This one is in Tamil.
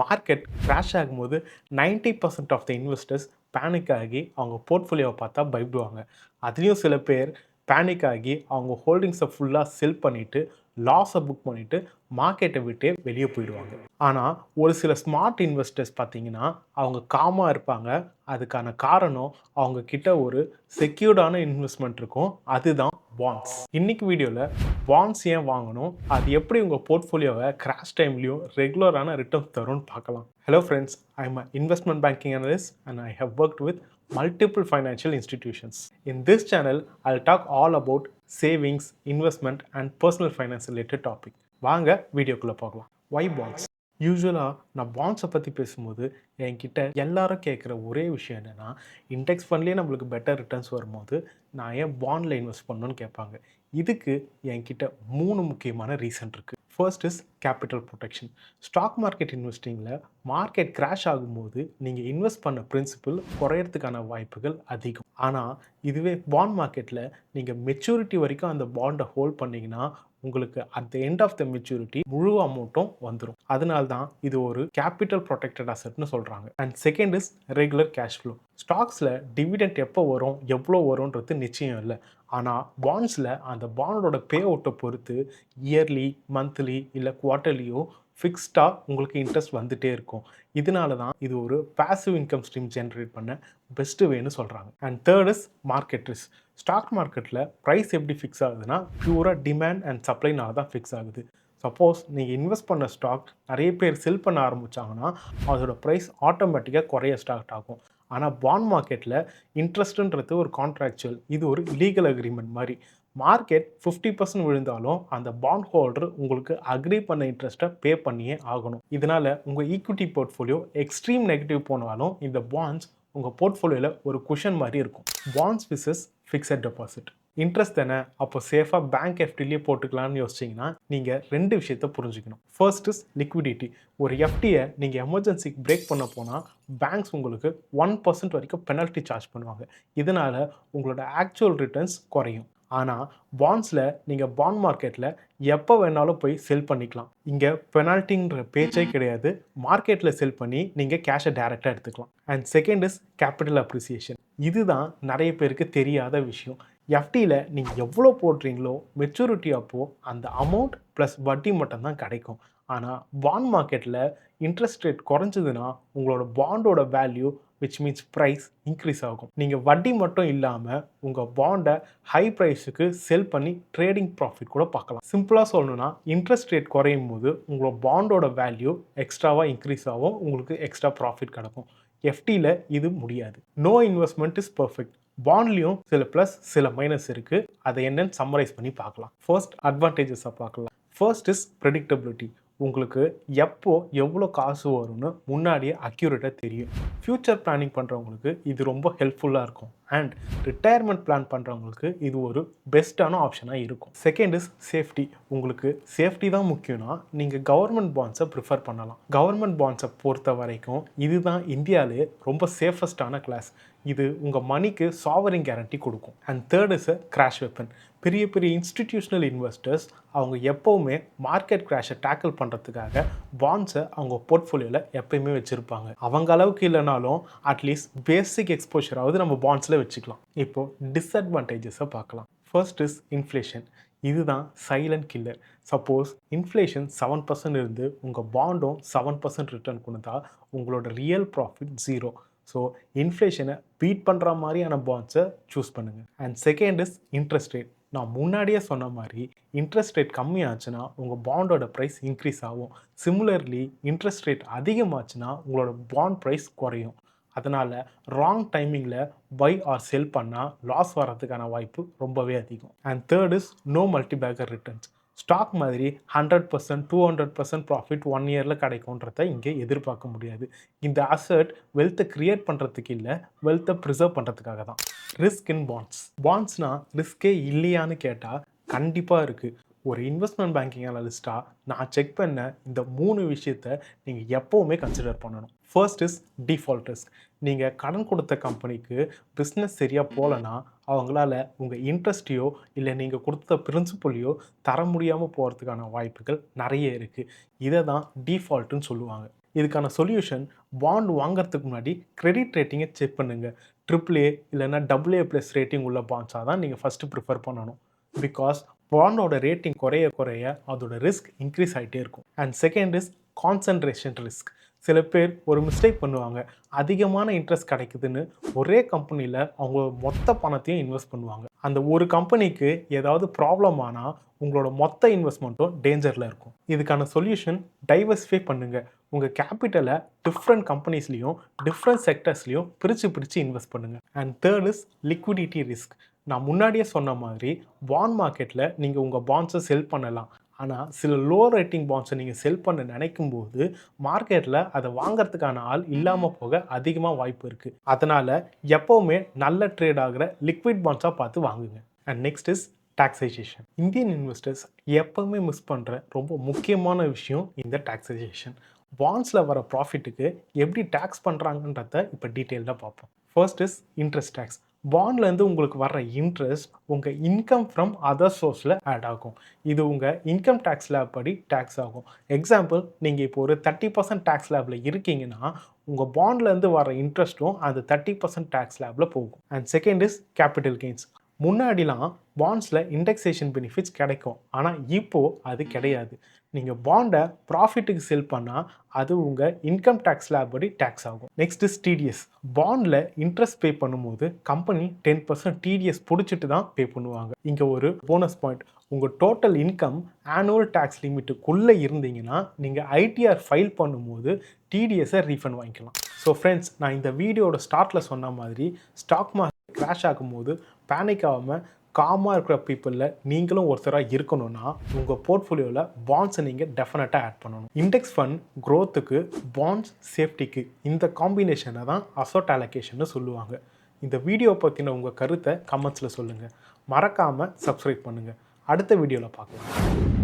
மார்க்கெட் கிராஷ் ஆகும்போது 90% ஆஃப் த இன்வெஸ்டர்ஸ் பேனிக் ஆகி அவங்க போர்ட்ஃபோலியோவை பார்த்தா பயப்படுவாங்க. அதுலேயும் சில பேர் பேனிக் ஆகி அவங்க ஹோல்டிங்ஸை ஃபுல்லாக செல் பண்ணிவிட்டு லாஸை புக் பண்ணிவிட்டு மார்க்கெட்டை விட்டே வெளியே போயிடுவாங்க. ஆனால் ஒரு சில ஸ்மார்ட் இன்வெஸ்டர்ஸ் பார்த்தீங்கன்னா அவங்க காமாக இருப்பாங்க. அதுக்கான காரணம் அவங்க கிட்ட ஒரு செக்யூர்டான இன்வெஸ்ட்மெண்ட் இருக்கும். அதுதான் பாண்ட்ஸ். இன்னைக்கு வீடியோவில் பாண்ட்ஸ் ஏன் வாங்கணும், அது எப்படி உங்கள் போர்ட்ஃபோலியோவை கிராஷ் டைம்லையும் ரெகுலரான ரிட்டர்ன்ஸ் தரும்னு பார்க்கலாம். Hello friends, I am investment banking analyst and I have worked with multiple financial institutions. In this channel, I'll talk all about savings, investment and personal finance related topic. வாங்க வீடியோக்குள்ளே போகலாம். Why bonds? யூஸ்வலாக நான் பாண்ட்ஸை பற்றி பேசும்போது என்கிட்ட எல்லாரும் கேட்குற ஒரே விஷயம் என்னென்னா, இண்டெக்ஸ் ஃபண்ட்லேயே நம்மளுக்கு பெட்டர் ரிட்டர்ன்ஸ் வரும்போது நான் ஏன் பாண்டில் இன்வெஸ்ட் பண்ணணும்னு கேட்பாங்க. இதுக்கு என்கிட்ட 3 முக்கியமான ரீசன் இருக்குது. First is capital protection. Stock market இன்வெஸ்டிங்கில் மார்க்கெட் கிராஷ் ஆகும்போது நீங்கள் இன்வெஸ்ட் பண்ண பிரின்சிபல் குறையறதுக்கான வாய்ப்புகள் அதிகம். ஆனால் இதுவே பாண்ட் மார்க்கெட்டில் நீங்கள் மெச்சூரிட்டி வரைக்கும் அந்த பாண்டை ஹோல்ட் பண்ணிங்கன்னா உங்களுக்கு at the end of the maturity முழு அமௌண்ட்டும் வந்துடும். அதனால தான் இது ஒரு கேபிட்டல் ப்ரொடெக்டட் அசெட்னு சொல்கிறாங்க. And second is regular cash flow. ஸ்டாக்ஸில் டிவிடெண்ட் எப்போ வரும், எவ்வளோ வரும்ன்றது நிச்சயம் இல்லை. ஆனால் பாண்ட்ஸில் அந்த பாண்டோட பே அவுட்டை பொறுத்து இயர்லி, மந்த்லி இல்லை குவார்ட்டர்லியோ ஃபிக்ஸ்டாக உங்களுக்கு இன்ட்ரெஸ்ட் வந்துகிட்டே இருக்கும். இதனால தான் இது ஒரு பாசிவ் இன்கம் ஸ்ட்ரீம் ஜென்ரேட் பண்ண பெஸ்ட்டு வேன்னு சொல்கிறாங்க. And third is market risk. Stock மார்க்கெட்டில் ப்ரைஸ் எப்படி ஃபிக்ஸ் ஆகுதுன்னா பியூராக டிமாண்ட் அண்ட் சப்ளைனால தான் ஃபிக்ஸ் ஆகுது. சப்போஸ் நீங்கள் இன்வெஸ்ட் பண்ண ஸ்டாக் நிறைய பேர் செல் பண்ண ஆரம்பித்தாங்கன்னா அதோட ப்ரைஸ் ஆட்டோமேட்டிக்காக குறைய ஸ்டார்ட் ஆகும். ஆனால் பாண்ட் மார்க்கெட்டில் இன்ட்ரெஸ்ட்டுன்றது ஒரு கான்ட்ராக்சுவல், இது ஒரு லீகல் அக்ரிமெண்ட் மாதிரி. மார்க்கெட் 50% விழுந்தாலும் அந்த பாண்ட் ஹோல்டர் உங்களுக்கு அக்ரி பண்ண இன்ட்ரெஸ்ட்டை பே பண்ணியே ஆகணும். இதனால் உங்கள் ஈக்விட்டி போர்ட்ஃபோலியோ எக்ஸ்ட்ரீம் நெகட்டிவ் போனாலும் இந்த பாண்ட்ஸ் உங்கள் போர்ட்ஃபோலியோவில் ஒரு குஷன் மாதிரி இருக்கும். Bonds versus fixed deposit. Interest தானே, அப்போ சேஃபாக பேங்க் எஃப்டிலேயே போட்டுக்கலாம்னு யோசிச்சிங்கன்னா நீங்கள் 2 விஷயத்த புரிஞ்சுக்கணும். First is liquidity. ஒரு எஃப்டியை நீங்கள் எமர்ஜென்சிக்கு பிரேக் பண்ண போனால் பேங்க்ஸ் உங்களுக்கு 1% வரைக்கும் பெனல்ட்டி சார்ஜ் பண்ணுவாங்க. இதனால் உங்களோட ஆக்சுவல் ரிட்டர்ன்ஸ் குறையும். ஆனால் பாண்ட்ஸில் நீங்கள் பாண்ட் மார்க்கெட்டில் எப்போ வேணாலும் போய் செல் பண்ணிக்கலாம். இங்கே பெனால்ட்டின்ற பேச்சே கிடையாது. மார்க்கெட்டில் செல் பண்ணி நீங்கள் கேஷை டைரெக்டாக எடுத்துக்கலாம். And second is capital appreciation. இதுதான் நிறைய பேருக்கு தெரியாத விஷயம். எஃப்டியில் நீங்கள் எவ்வளோ போடுறீங்களோ மெச்சூரிட்டி அப்போது அந்த அமௌண்ட் ப்ளஸ் வட்டி மட்டும்தான் கிடைக்கும். ஆனால் பாண்ட் மார்க்கெட்டில் இன்ட்ரெஸ்ட் ரேட் குறைஞ்சதுன்னா உங்களோட பாண்டோட value which means price increase ஆகும். நீங்கள் வட்டி மட்டும் இல்லாமல் உங்கள் பாண்டை ஹை ப்ரைஸுக்கு செல் பண்ணி ட்ரேடிங் ப்ராஃபிட் கூட பார்க்கலாம். சிம்பிளாக சொல்லணும்னா இன்ட்ரெஸ்ட் ரேட் குறையும் போது உங்களோட பாண்டோட வேல்யூ எக்ஸ்ட்ராவாக இன்க்ரீஸ் ஆகும், உங்களுக்கு எக்ஸ்ட்ரா ப்ராஃபிட் கிடைக்கும். எஃப்டியில் இது முடியாது. No investment is perfect. பாண்ட்லேயும் சில ப்ளஸ் சில மைனஸ் இருக்குது. அதை என்னன்னு சம்மரைஸ் பண்ணி பார்க்கலாம். ஃபர்ஸ்ட் அட்வான்டேஜஸை பார்க்கலாம். First is predictability. உங்களுக்கு எப்போ எவ்வளோ காசு வரும்னு முன்னாடியே அக்யூரேட்டாக தெரியும். ஃப்யூச்சர் பிளானிங் பண்ணுறவங்களுக்கு இது ரொம்ப ஹெல்ப்ஃபுல்லாக இருக்கும். அண்ட் ரிட்டையர்மெண்ட் பிளான் பண்ணுறவங்களுக்கு இது ஒரு பெஸ்ட்டான ஆப்ஷனாக இருக்கும். Second is safety. உங்களுக்கு சேஃப்டி தான் முக்கியம்னா நீங்கள் கவர்மெண்ட் பாண்ட்ஸை ப்ரிஃபர் பண்ணலாம். கவர்மெண்ட் பாண்ட்ஸை பொறுத்த வரைக்கும் இதுதான் இந்தியாவிலே ரொம்ப சேஃபஸ்டான கிளாஸ். இது உங்கள் மணிக்கு சாவரிங் கேரண்டி கொடுக்கும். And third is a crash weapon. பெரிய பெரிய இன்ஸ்டிடியூஷனல் இன்வெஸ்டர்ஸ் அவங்க எப்போவுமே மார்க்கெட் கிராஷை டேக்கிள் பண்ணுறதுக்காக பாண்ட்ஸை அவங்க போர்ட்ஃபோலியோவில் எப்பயுமே வச்சுருப்பாங்க. அவங்க அளவுக்கு இல்லைனாலும் அட்லீஸ்ட் பேசிக் எக்ஸ்போஷராவது நம்ம பாண்ட்ஸில் வச்சுக்கலாம். இப்போது டிஸ்அட்வான்டேஜஸை பார்க்கலாம். First is inflation. இதுதான் சைலண்ட் கில்லர். சப்போஸ் இன்ஃப்ளேஷன் 7% இருந்து உங்கள் பாண்டும் 7% ரிட்டர்ன் கொடுத்தா உங்களோட ரியல் ப்ராஃபிட் 0. ஸோ இன்ஃப்ளேஷனை பீட் பண்ணுற மாதிரியான பாண்ட்ஸை சூஸ் பண்ணுங்கள். And second is interest rate. நான் முன்னாடியே சொன்ன மாதிரி இன்ட்ரெஸ்ட் ரேட் கம்மியாச்சுன்னா உங்கள் பாண்டோட ப்ரைஸ் இன்க்ரீஸ் ஆகும். சிமிலர்லி இன்ட்ரெஸ்ட் ரேட் அதிகமாச்சுன்னா உங்களோட பாண்ட் ப்ரைஸ் குறையும். அதனால் ராங் டைமிங்கில் பை ஆர் செல் பண்ணால் லாஸ் வர்றதுக்கான வாய்ப்பு ரொம்பவே அதிகம். And third is no multibagger returns. Stock மாதிரி 100% 200% ப்ராஃபிட் 1 இயரில் கிடைக்கும்ன்றதை இங்கே எதிர்பார்க்க முடியாது. இந்த அசட் வெல்த்தை க்ரியேட் பண்ணுறதுக்கு இல்லை, வெல்த்தை ப்ரிசர்வ் பண்ணுறதுக்காக தான். Risk in bonds. பாண்ட்ஸ்னால் ரிஸ்கே இல்லையான்னு கேட்டால் கண்டிப்பாக இருக்குது. ஒரு இன்வெஸ்ட்மெண்ட் பேங்கிங் அனலிஸ்ட்டாக நான் செக் பண்ண இந்த 3 விஷயத்தை நீங்கள் எப்போவுமே கன்சிடர் பண்ணணும். First is default risk. நீங்கள் கடன் கொடுத்த கம்பெனிக்கு பிஸ்னஸ் சரியாக போகலன்னா அவங்களால உங்கள் இன்ட்ரெஸ்ட்டையோ இல்லை நீங்கள் கொடுத்த பிரின்சிபலையோ தர முடியாமல் போகிறதுக்கான வாய்ப்புகள் நிறைய இருக்குது. இதை தான் டிஃபால்ட்டுன்னு சொல்லுவாங்க. இதுக்கான சொல்யூஷன் பாண்ட் வாங்குறதுக்கு முன்னாடி கிரெடிட் ரேட்டிங்கை செக் பண்ணுங்கள். AAA இல்லைன்னா AA+ ரேட்டிங் உள்ள பாண்ட்ஸாக தான் நீங்கள் ஃபஸ்ட்டு ப்ரிஃபர் பண்ணணும். பிகாஸ் பாண்டோட ரேட்டிங் குறைய குறைய அதோட ரிஸ்க் இன்க்ரீஸ் ஆகிட்டே இருக்கும். And second is concentration risk. சில பேர் ஒரு மிஸ்டேக் பண்ணுவாங்க. அதிகமான இன்ட்ரெஸ்ட் கிடைக்குதுன்னு ஒரே கம்பெனியில் அவங்க மொத்த பணத்தையும் இன்வெஸ்ட் பண்ணுவாங்க. அந்த ஒரு கம்பெனிக்கு ஏதாவது ப்ராப்ளம் ஆனால் உங்களோட மொத்த இன்வெஸ்ட்மெண்ட்டும் டேஞ்சரில் இருக்கும். இதுக்கான சொல்யூஷன் டைவர்சிஃபை பண்ணுங்கள். உங்கள் கேபிட்டலை டிஃப்ரெண்ட் கம்பெனிஸ்லேயும் டிஃப்ரெண்ட் செக்டர்ஸ்லையும் பிரித்து இன்வெஸ்ட் பண்ணுங்கள். And third is liquidity risk. நான் முன்னாடியே சொன்ன மாதிரி பாண்ட் மார்க்கெட்டில் நீங்கள் உங்கள் பாண்ட்ஸை செல் பண்ணலாம். ஆனால் சில லோ ரேட்டிங் பாண்ட்ஸை நீங்கள் செல் பண்ண நினைக்கும் போது மார்க்கெட்டில் அதை வாங்கிறதுக்கான ஆள் இல்லாமல் போக அதிகமாக வாய்ப்பு இருக்குது. அதனால் எப்போவுமே நல்ல ட்ரேட் ஆகிற லிக்விட் பாண்ட்ஸாக பார்த்து வாங்குங்க. And next is taxation. Indian investors எப்போவுமே மிஸ் பண்ணுற ரொம்ப முக்கியமான விஷயம் இந்த டாக்ஸைசேஷன். பாண்ட்ஸில் வர ப்ராஃபிட்டுக்கு எப்படி டேக்ஸ் பண்ணுறாங்கன்றத இப்போ டீட்டெயில்டாக பார்ப்போம். First is interest tax. பாண்ட்லேருந்து உங்களுக்கு வர்ற இன்ட்ரெஸ்ட் உங்கள் இன்கம் ஃப்ரம் அதர் சோர்ஸில் ஆட் ஆகும். இது உங்கள் இன்கம் டேக்ஸ் ஸ்லாப் படி டேக்ஸ் ஆகும். எக்ஸாம்பிள், நீங்கள் இப்போ ஒரு 30% டேக்ஸ் ஸ்லாபில் இருக்கீங்கன்னா உங்கள் பாண்ட்லேருந்து வர இன்ட்ரெஸ்ட்டும் அந்த 30% டேக்ஸ் ஸ்லாபில் போகும். And second is capital gains. முன்னாடிலாம் பாண்ட்ஸில் இண்டெக்ஸேஷன் பெனிஃபிட்ஸ் கிடைக்கும், ஆனால் இப்போது அது கிடையாது. நீங்கள் பாண்டை ப்ராஃபிட்டுக்கு செல் பண்ணால் அது உங்கள் இன்கம் டேக்ஸ் ஸ்லாப் படி டேக்ஸ் ஆகும். Next is TDS. பாண்டில் இன்ட்ரெஸ்ட் பே பண்ணும்போது கம்பெனி 10% டிடிஎஸ் பிடிச்சிட்டு தான் பே பண்ணுவாங்க. இங்கே ஒரு போனஸ் பாயிண்ட். உங்கள் டோட்டல் இன்கம் ஆனுவல் டேக்ஸ் லிமிட்டுக்குள்ளே இருந்தீங்கன்னா நீங்கள் ஐடிஆர் ஃபைல் பண்ணும்போது டிடிஎஸை ரீஃபண்ட் வாங்கிக்கலாம். ஸோ ஃப்ரெண்ட்ஸ், நான் இந்த வீடியோட ஸ்டார்ட்டில் சொன்ன மாதிரி ஸ்டாக் மார்க்கெட் கிராஷ் ஆகும்போது பேனிக் ஆகாமல் காமாக இருக்கிற பீப்புளில் நீங்களும் ஒருத்தராக இருக்கணும்னா உங்கள் போர்ட்ஃபோலியோவில் பாண்ட்ஸை நீங்கள் டெஃபினட்டாக ஆட் பண்ணணும். இண்டெக்ஸ் ஃபண்ட் க்ரோத்துக்கு, பாண்ட்ஸ் சேஃப்டிக்கு, இந்த காம்பினேஷனை தான் அசோட் அலோகேஷன்னு சொல்லுவாங்க. இந்த வீடியோ பற்றின உங்கள் கருத்தை கமெண்ட்ஸில் சொல்லுங்கள். மறக்காமல் சப்ஸ்கிரைப் பண்ணுங்கள். அடுத்த வீடியோவில் பார்க்கலாம்.